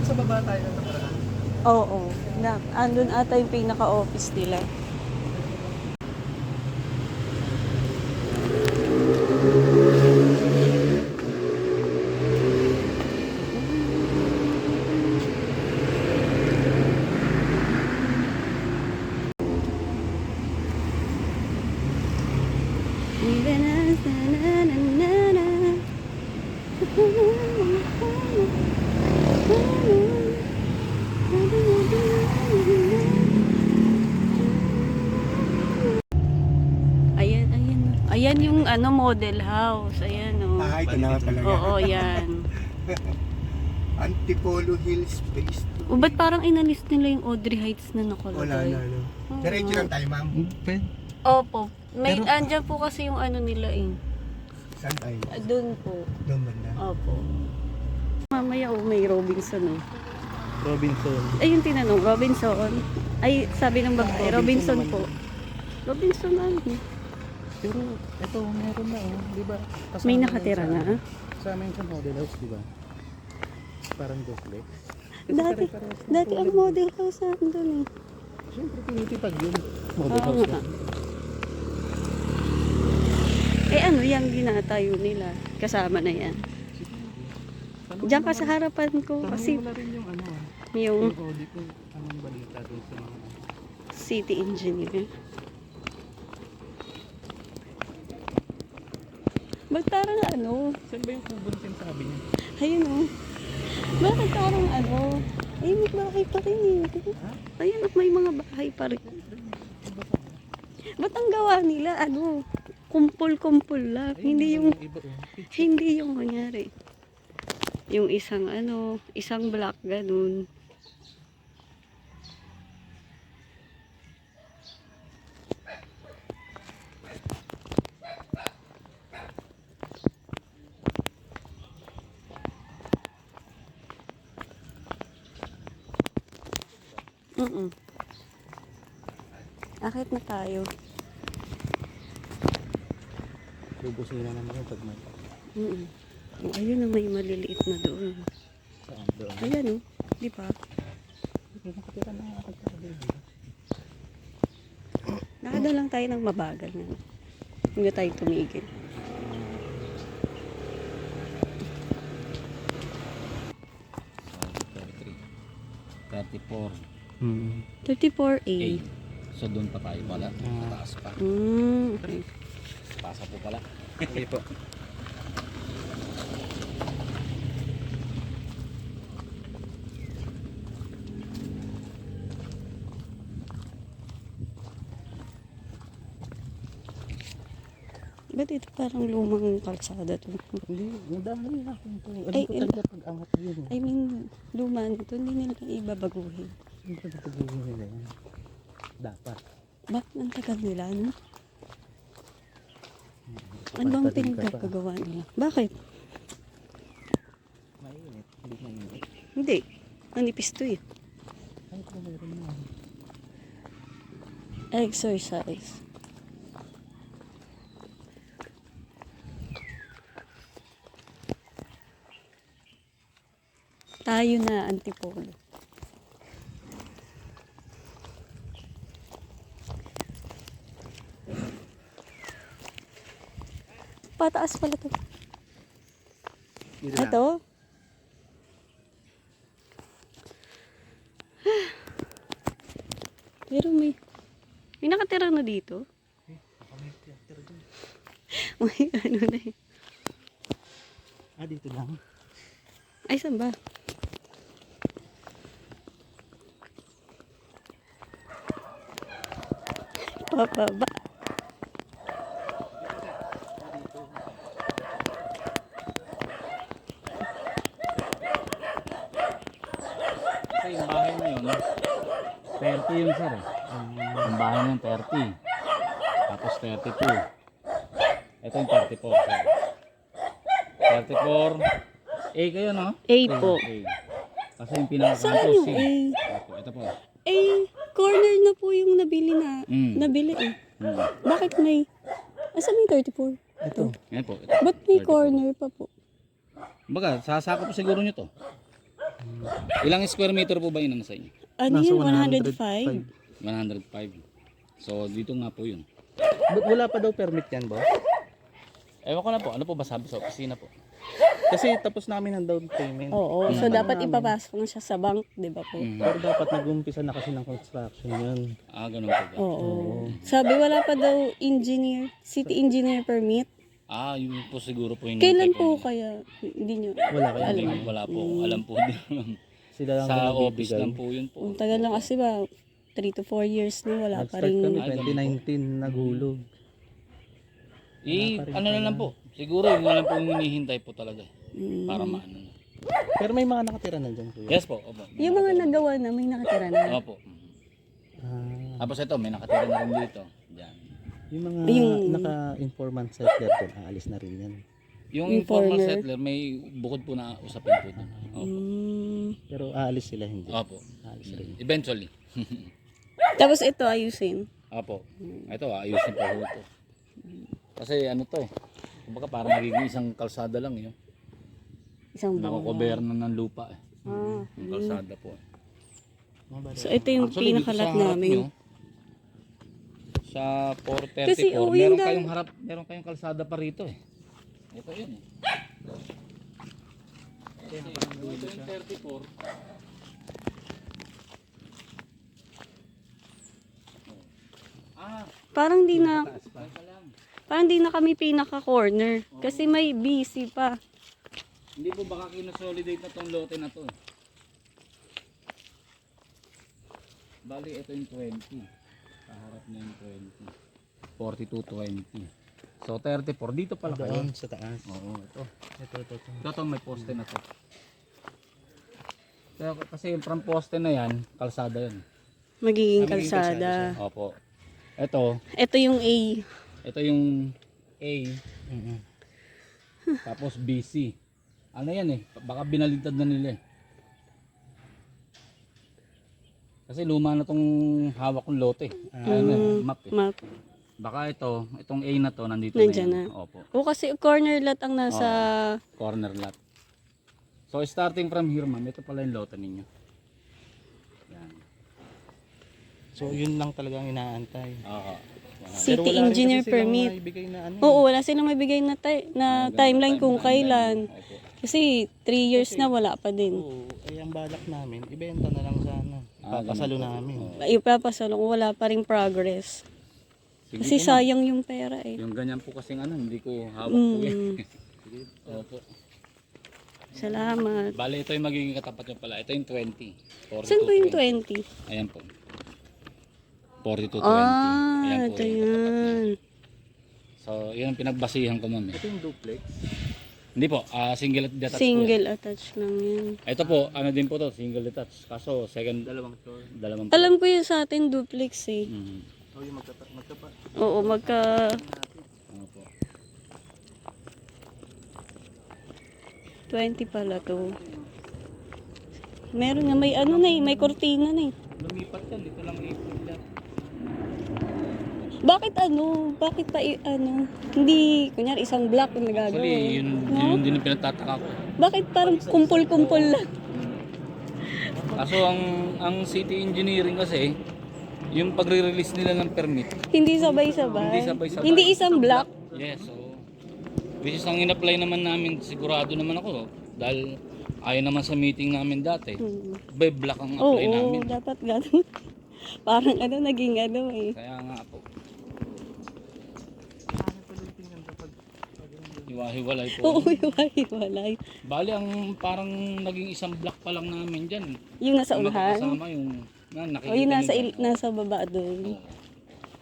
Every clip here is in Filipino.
Doon sa baba tayo ng nakaraan. Oo. Andun ata yung pinaka-office nila. Ayan, ayan. Ayan yung model house. Ayan Ito na talaga. Oo, yan. Antipolo Hills Phase 2. O ba't parang inalis nila yung Audrey Heights na nakalagay? Wala na, no? Diretso lang tayo, ma'am. Opo. Andyan po kasi yung nila eh. Saan tayo? Doon po. Doon banda. Opo. Mamaya may Robinson Robinson. Ay, yung tinanong, Robinson. Ay, sabi ng babae, Robinson po. Robinson Pero ito meron na di ba? Kasama May na nakatira yun na. Sa amin sa model house, di ba? Parang duplex. Dati ang model house doon eh. Siyempre tinitipag yun. Model Oo house nga. lang. Yung ginatayo nila. Kasama na yan. Diyan ka sa harapan ko kasi Wala rin yung yung yung audit ko, anong balita dun sa mga city engineer. Ba't parang saan ba yung kubon sinasabi niya? ayun bakit parang ay may bahay pa rin eh. Ayun may mga bahay pa rin. Ba't ang gawa nila kumpul-kumpul lang. Hindi yung kunyari. Yung isang block ganun. Akit na tayo. Lubusin na naman yung pag may Ayun na may maliliit na doon. saan doon. Ayan di ba? Nakatira na nga baby. Nakada lang tayo ng mabagal na. Hindi tayo tumigil. Hmm. 34A. So doon pa tayo pala, mataas pa. Okay. Pasa po pala. Okay po. Ba't ito parang lumang kalsada to? Hindi, madami na kung ito. Ano Ay, ko talaga pag-angat yun. I mean, luma nito, hindi nila ibabaguhin. Hindi ko pag-agawin nila yan. Dapat. Bakit ang tagal nila, Ano bang pinagkagawa nila? Bakit? Mainit. Hindi mainit. Hindi. Manipis to eh. Ay, kung meron na. Exercise. Tayo na, Antipolo. Pataas pala to. Ito? Pero may nakatira na dito. May na eh. Dito lang. Ay, saan ba? Pababa. Kasi yung bahay na yun, 30 yun sir. Yung bahay na yun, 30. Tapos 32. Ito yung 34 sir. 34. A kayo no? A po. A. Kasi yung Saan pinakakanto yung C. A? Ito po. Corner na po yung nabili nabili eh. Hmm. Bakit may... Asan may 34? Ito. Yan po. Ito. Ba't may 34. corner pa po? Baga, sasako po siguro nyo to. Ilang square meter po ba yun sa inyo? Ano Nasa yun? 105? 105. So dito nga po yun. But wala pa daw permit yan, boss? Ewan ko na po, ano po ba sabi sa opisina po? Kasi tapos namin ang down payment. Oo, so dapat ipapasok na siya sa bank, di ba po? Pero dapat nag-umpisa na kasi ng construction yun. Ah, ganun po ba? Oo. Sabi wala pa daw engineer, city engineer permit. Ah, yun po siguro po yung... Kailan po kaya? Hindi nyo. Wala kaya. Wala po, alam po din. Sila lang Sa yung office nagbibigay. lang po yun po. Ang tagal lang kasi ba, 3 to 4 years na wala pa Nag-start rin. kami Ay, 2019 naghulog. Ano na lang po, siguro yun na lang po hinihintay po talaga. Para maano na. Pero may mga nakatira na dyan, kuya. Yes po, opo. Yung mga nagawa na, may nakatira na. Opo. Ah, Tapos ito, may nakatira na rin dito. Diyan. yung mga Yung- naka-informant settler doon, aalis na rin yan. Yung Informer. informal settler, may bukod po na usapin po doon. Opo. Pero aalis sila hindi. Opo. Aalis rin. Eventually. Tapos ito ayusin. Opo. Ito, ayusin pa po ito. Kasi ano to eh. Kumbaga parang nagiging isang kalsada lang yun. Isang buwan. Nakocover na ng lupa eh. Ah. Yung kalsada po. So ito yung Actually, dito pinakalat sa harap namin. nyo, sa 434, Kasi, yung meron kayong kalsada pa rito eh. Ito yun eh. Ito yung 34. Ah, Parang di na, taas pa lang. parang di na kami pinaka-corner. Kasi may busy pa. Hindi po baka kinosolidate na tong lote na to eh. Bali, ito yung 20. Kaharap na yung 20. 42, 20. So 34, dito pala kayo. Doon sa taas. Oo, ito. Ito. Ito may poste na to. Kaya kasi yung from poste na yan, kalsada yan. Magiging Magiging kalsada. Opo. Ito, Ito yung A. ito yung A, Mhm. tapos BC. Ano yan eh, baka binalintad na nila eh. Kasi luma na tong hawak kong lote. Ano, map eh. Map. Baka itong A na to nandito Nandyan na yan. na. Opo, O kasi corner lot ang nasa... corner lot. So starting from here ma'am, ito pala yung lote ninyo. Yan. So yun lang talaga ang inaantay. Oo. City engineer permit. Ibigay na ano. Oo, wala silang mabigay na, na timeline kung kailan. Opo. Kasi 3 years na wala pa din. Oo, ay ang balak namin, ibenta na lang sana. Papasalo namin. Ipapasalo kung wala pa rin progress. Sige Kasi po, ma'am. sayang yung pera eh. Yung ganyan po kasing ano, hindi ko hawak po eh. Opo. Salamat. Bale, ito yung magiging katapat nyo pala. Ito yung 20. 42, Saan ba yung 20. 20? Ayan po. 42, 20. Ah, Ayan po ito yung katapat nyo. yan. So, yun ang pinagbasihan ko ma'am. Ito yung duplex. Hindi po, single detached po. yan. Single attached lang yan. Ito po, ano din po to, single detached. Kaso, dalawang floor. Alam ko yun sa atin duplex eh. Mhm. Oh, yung magkapa. Oo, magka... Ano po. 20 pala to. Meron nga, may ano na eh, may kortina na eh. Lumipat yan, dito lang April yan. Bakit ano? Bakit pa ano? Hindi, kunyari isang block yung nagagawa. Actually, yun din yung pinagtataka ko. Bakit parang kumpul-kumpul lang? Kaso ang city engineering kasi, yung pagre-release nila ng permit, Hindi sabay-sabay. Hindi sabay-sabay. Hindi isang block. yes, so which is ang in-apply naman namin, sigurado naman ako, dahil ayaw naman sa meeting namin dati, by block ang Oo, apply namin. dapat ganun. Parang ano, naging ano eh. Kaya nga po. Hiwa-hiwalay po. Oo, hiwalay. Bali, ang parang naging isang block pa lang namin dyan. Yung nasa Yung unahan. magkakasama yung nakikita O yung nasa, nyo dyan. nasa baba doon. Oo.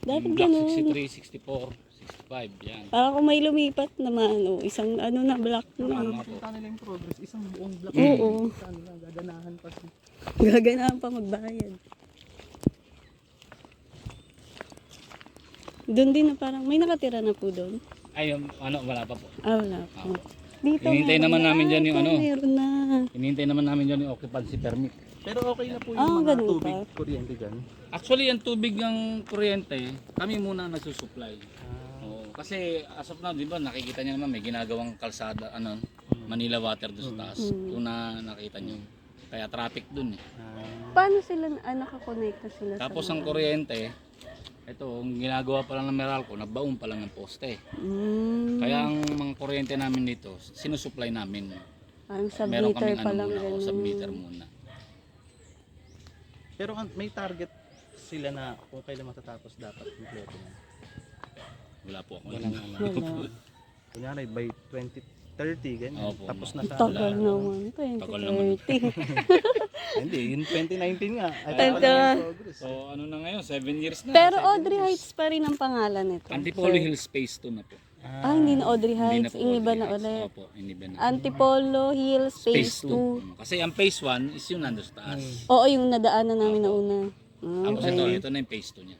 Dapat Yung block ganun. 63, 64, 65, yan. Parang kung may lumipat naman, isang ano na block na. Tama po. Kita nila yung progress, isang buong block. Oo. Saan lang, gaganahan pa siya. Gaganahan pa magbayad. Doon din na parang may nakatira na po doon. Ay, wala pa po. Ah, wala po. Dito Hinihintay meron naman na. namin dyan yung Ito, ano. Meron na. Hinihintay naman namin dyan yung occupancy permit. Pero okay na po yung Ah, mga ganun tubig, pa. kuryente dyan. Actually, ang tubig ng kuryente, kami muna nagsusupply. Oo, kasi as of now, di ba, nakikita niyo naman may ginagawang kalsada, Manila Water doon sa taas. Kung nakita niyo. Kaya traffic dun eh. Paano sila nakakonekta sila Tapos sa ang kuryente, ito, ang ginagawa pa lang ng Meralco, nagbaon pa lang ng poste. Kaya ang mga kuryente namin dito, sinusupply namin. Ang Meron submeter kaming pa lang muna, ganun. submeter muna. Pero may target sila na kung kailan matatapos dapat kompleto na. Wala po ako. Walang Wala. Kunyari by 2030 ganyan. Opo, Tapos na sa Tagal naman. Tagal naman. 2030. Hindi, yung 2019 nga. Ay, Tagal. wala nang progress. So ano na ngayon, 7 years na. Pero Audrey Heights pa rin ang pangalan nito. Antipolo Hills Phase 2 na po. Hindi na Audrey Hindi na Heights. po Iniba Audrey na Heights. ulit. Opo, iniba na. Antipolo Hills Phase 2. Kasi ang Phase 1 is yung nandun sa taas. Oo, yung nadaanan namin na una. Tapos ito na yung Phase 2 niya.